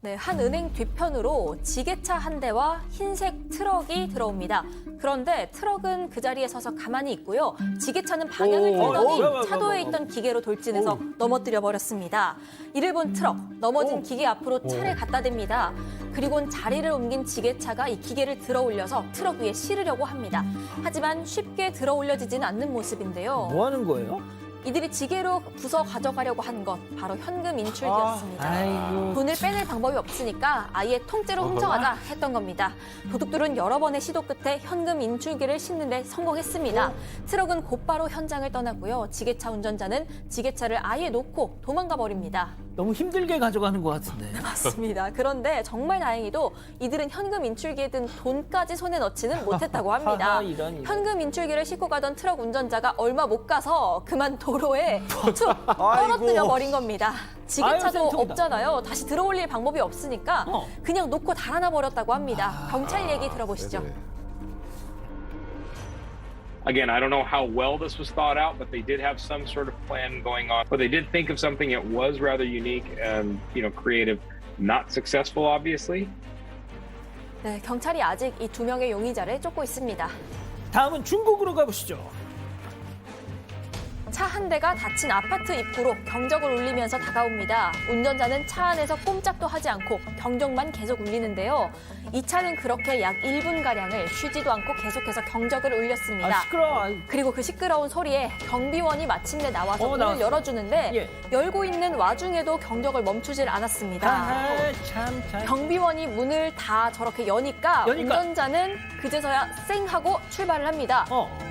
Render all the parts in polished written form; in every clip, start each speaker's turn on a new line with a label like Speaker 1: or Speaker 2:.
Speaker 1: 네, 한 은행 뒤편으로 지게차 한 대와 흰색 트럭이 들어옵니다. 그런데 트럭은 그 자리에 서서 가만히 있고요. 지게차는 방향을 틀더니 차도에 있던 기계로 돌진해서 넘어뜨려 버렸습니다. 이를 본 트럭, 넘어진 기계 앞으로 차를 갖다 댑니다. 그리고는 자리를 옮긴 지게차가 이 기계를 들어 올려서 트럭 위에 실으려고 합니다. 하지만 쉽게 들어 올려지지는 않는 모습인데요.
Speaker 2: 뭐 하는 거예요?
Speaker 1: 이들이 지게로 부숴 가져가려고 한 것, 바로 현금 인출기였습니다.
Speaker 2: 아이고.
Speaker 1: 돈을 빼낼 방법이 없으니까 아예 통째로 훔쳐가자 했던 겁니다. 도둑들은 여러 번의 시도 끝에 현금 인출기를 싣는 데 성공했습니다. 트럭은 곧바로 현장을 떠나고요. 지게차 운전자는 지게차를 아예 놓고 도망가 버립니다.
Speaker 2: 너무 힘들게 가져가는 것 같은데.
Speaker 1: 맞습니다. 그런데 정말 다행히도 이들은 현금 인출기에 든 돈까지 손에 넣지는 못했다고 합니다.
Speaker 2: 하하, 이런.
Speaker 1: 현금 인출기를 싣고 가던 트럭 운전자가 얼마 못 가서 그만 도로에 툭 떨어뜨려 버린 겁니다. 지게차도
Speaker 2: 아유, 센통이다.
Speaker 1: 없잖아요. 다시 들어올릴 방법이 없으니까 그냥 놓고 달아나 버렸다고 합니다. 경찰 얘기 들어보시죠.
Speaker 3: Again, I don't know how well this was thought out, but they did have some sort of plan going on. But they did think of something that was rather unique and, creative. Not successful, obviously.
Speaker 1: 네, 경찰이 아직 이 두 명의 용의자를 쫓고 있습니다.
Speaker 2: 다음은 중국으로 가보시죠.
Speaker 1: 차 한 대가 닫힌 아파트 입구로 경적을 울리면서 다가옵니다. 운전자는 차 안에서 꼼짝도 하지 않고 경적만 계속 울리는데요. 이 차는 그렇게 약 1분가량을 쉬지도 않고 계속해서 경적을 울렸습니다.
Speaker 2: 시끄러워.
Speaker 1: 그리고 그 시끄러운 소리에 경비원이 마침내 나와서 문을
Speaker 2: 나왔어.
Speaker 1: 열어주는데
Speaker 2: 예.
Speaker 1: 열고 있는 와중에도 경적을 멈추질 않았습니다.
Speaker 2: 아, 참.
Speaker 1: 경비원이 문을 다 저렇게 여니까 운전자는 그제서야 쌩 하고 출발을 합니다.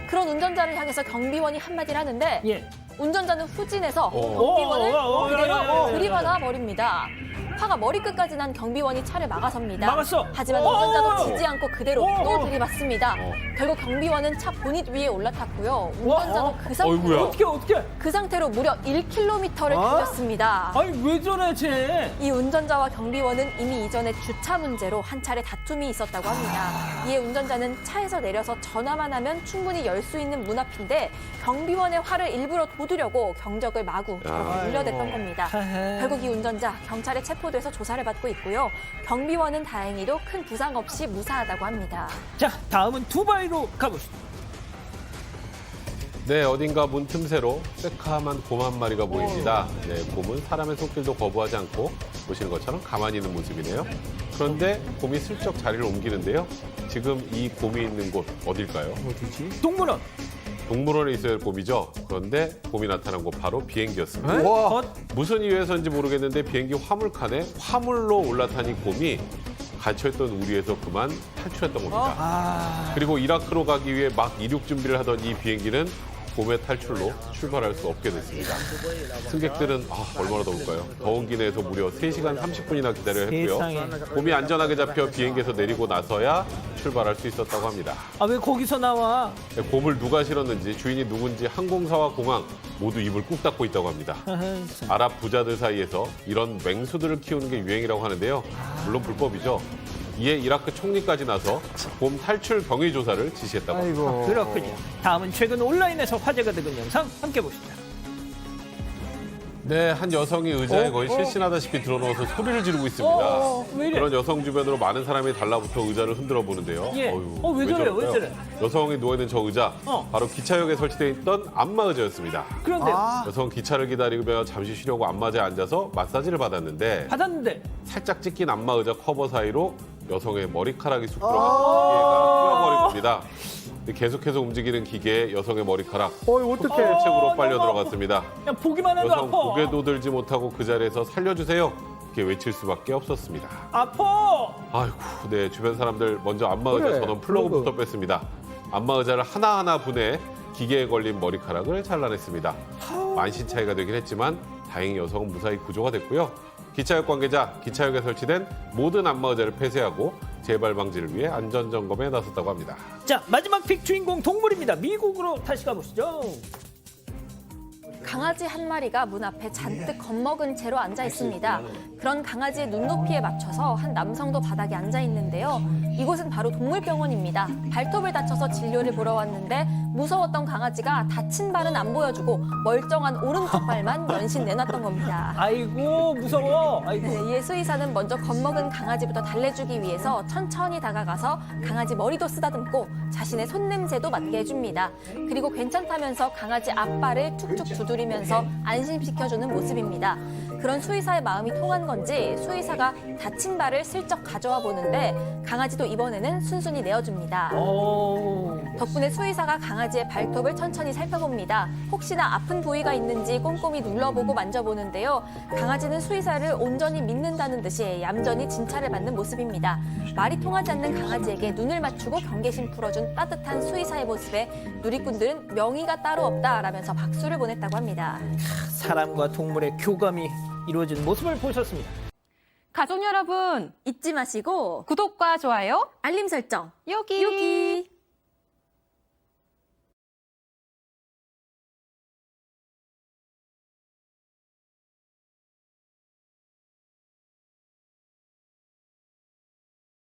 Speaker 1: 그런 운전자를 향해서 경비원이 한마디를 하는데
Speaker 2: 예.
Speaker 1: 운전자는 후진해서 경비원을 그대로 들이받아 버립니다. 화가 머리끝까지 난 경비원이 차를 막아섭니다.
Speaker 2: 막았어.
Speaker 1: 하지만 운전자도 지지 않고 그대로 또 들이받습니다. 결국 경비원은 차 보닛 위에 올라탔고요. 운전자도 그 상태로 무려 1km를 달렸습니다.
Speaker 2: 아니 왜 저래 쟤?
Speaker 1: 이 운전자와 경비원은 이미 이전에 주차 문제로 한 차례 다툼이 있었다고 합니다. 이에 운전자는 차에서 내려서 전화만 하면 충분히 열 수 있는 문 앞인데 경비원의 화를 일부러 돋우려고 경적을 마구 울려댔던 겁니다. 결국 이 운전자 경찰에 체포돼서 조사를 받고 있고요. 경비원은 다행히도 큰 부상 없이 무사하다고 합니다.
Speaker 2: 자, 다음은 두바이로 가보시죠.
Speaker 4: 네, 어딘가 문 틈새로 새카만 곰 한 마리가 보입니다. 네, 곰은 사람의 손길도 거부하지 않고 보시는 것처럼 가만히 있는 모습이네요. 그런데 곰이 슬쩍 자리를 옮기는데요. 지금 이 곰이 있는 곳 어딜까요?
Speaker 2: 어디지? 동물원.
Speaker 4: 동물원에 있어야 할 곰이죠. 그런데 곰이 나타난 곳 바로 비행기였습니다. 무슨 이유에서인지 모르겠는데 비행기 화물칸에 화물로 올라탄 이 곰이 갇혀있던 우리에서 그만 탈출했던 겁니다. 그리고 이라크로 가기 위해 막 이륙 준비를 하던 이 비행기는 곰의 탈출로 출발할 수 없게 됐습니다. 승객들은 얼마나 더울까요? 더운 기내에서 무려 3시간 30분이나 기다려야 했고요.
Speaker 2: 세상에.
Speaker 4: 곰이 안전하게 잡혀 비행기에서 내리고 나서야 출발할 수 있었다고 합니다.
Speaker 2: 아, 왜 거기서 나와?
Speaker 4: 곰을 누가 실었는지 주인이 누군지 항공사와 공항 모두 입을 꾹 닫고 있다고 합니다. 아랍 부자들 사이에서 이런 맹수들을 키우는 게 유행이라고 하는데요. 물론 불법이죠. 이에 이라크 총리까지 나서 곰 탈출 경위 조사를 지시했다고 합니다.
Speaker 2: 그렇군요. 다음은 최근 온라인에서 화제가 되는 영상 함께 보시죠.
Speaker 4: 네, 한 여성이 의자에 거의 실신하다시피 드러누워서 소리를 지르고 있습니다.
Speaker 2: 왜 이래?
Speaker 4: 그런 여성 주변으로 많은 사람이 달라붙어 의자를 흔들어 보는데요.
Speaker 2: 예.
Speaker 4: 어휴,
Speaker 2: 왜 저래요? 왜
Speaker 4: 저럴까요?
Speaker 2: 저래?
Speaker 4: 여성이 누워있는 저 의자, 바로 기차역에 설치되어 있던 안마 의자였습니다.
Speaker 2: 그런데
Speaker 4: 여성 기차를 기다리며 잠시 쉬려고 안마자에 앉아서 마사지를 받았는데
Speaker 2: 받았는데
Speaker 4: 살짝 찢긴 안마 의자 커버 사이로 여성의 머리카락이 쑥 들어가 기계가 뛰어버린 겁니다. 계속해서 움직이는 기계에 여성의 머리카락
Speaker 2: 어떡해.
Speaker 4: 책으로 빨려 들어갔습니다.
Speaker 2: 그냥 보기만 해도
Speaker 4: 여성
Speaker 2: 아파.
Speaker 4: 고개도 들지 못하고 그 자리에서 살려주세요. 이렇게 외칠 수밖에 없었습니다.
Speaker 2: 아파.
Speaker 4: 아이고, 네, 주변 사람들 먼저 안마 의자 전원 플러그부터 뺐습니다. 안마 의자를 하나하나 분해 기계에 걸린 머리카락을 잘라냈습니다. 만신 차이가 되긴 했지만 다행히 여성은 무사히 구조가 됐고요. 기차역 관계자, 기차역에 설치된 모든 안마 의자를 폐쇄하고 재발 방지를 위해 안전 점검에 나섰다고 합니다.
Speaker 2: 자, 마지막 픽 주인공 동물입니다. 미국으로 다시 가보시죠.
Speaker 1: 강아지 한 마리가 문 앞에 잔뜩 겁먹은 채로 앉아 있습니다. 그런 강아지의 눈높이에 맞춰서 한 남성도 바닥에 앉아 있는데요. 이곳은 바로 동물병원입니다. 발톱을 다쳐서 진료를 보러 왔는데 무서웠던 강아지가 다친 발은 안 보여주고 멀쩡한 오른쪽 발만 연신 내놨던 겁니다.
Speaker 2: 아이고 무서워. 아이고.
Speaker 1: 네, 이에 수의사는 먼저 겁먹은 강아지부터 달래주기 위해서 천천히 다가가서 강아지 머리도 쓰다듬고 자신의 손냄새도 맡게 해줍니다. 그리고 괜찮다면서 강아지 앞발을 툭툭 두드리면서 안심시켜주는 모습입니다. 그런 수의사의 마음이 통한 건지 수의사가 다친 발을 슬쩍 가져와 보는데 강아지도 이번에는 순순히 내어줍니다. 덕분에 수의사가 강아지의 발톱을 천천히 살펴봅니다. 혹시나 아픈 부위가 있는지 꼼꼼히 눌러보고 만져보는데요. 강아지는 수의사를 온전히 믿는다는 듯이 얌전히 진찰을 받는 모습입니다. 말이 통하지 않는 강아지에게 눈을 맞추고 경계심 풀어준 따뜻한 수의사의 모습에 누리꾼들은 명의가 따로 없다라면서 박수를 보냈다고 합니다.
Speaker 2: 사람과 동물의 교감이 이루어지는 모습을 보셨습니다.
Speaker 5: 가족 여러분,
Speaker 1: 잊지 마시고
Speaker 5: 구독과 좋아요
Speaker 1: 알림 설정
Speaker 5: 여기.
Speaker 1: 여기.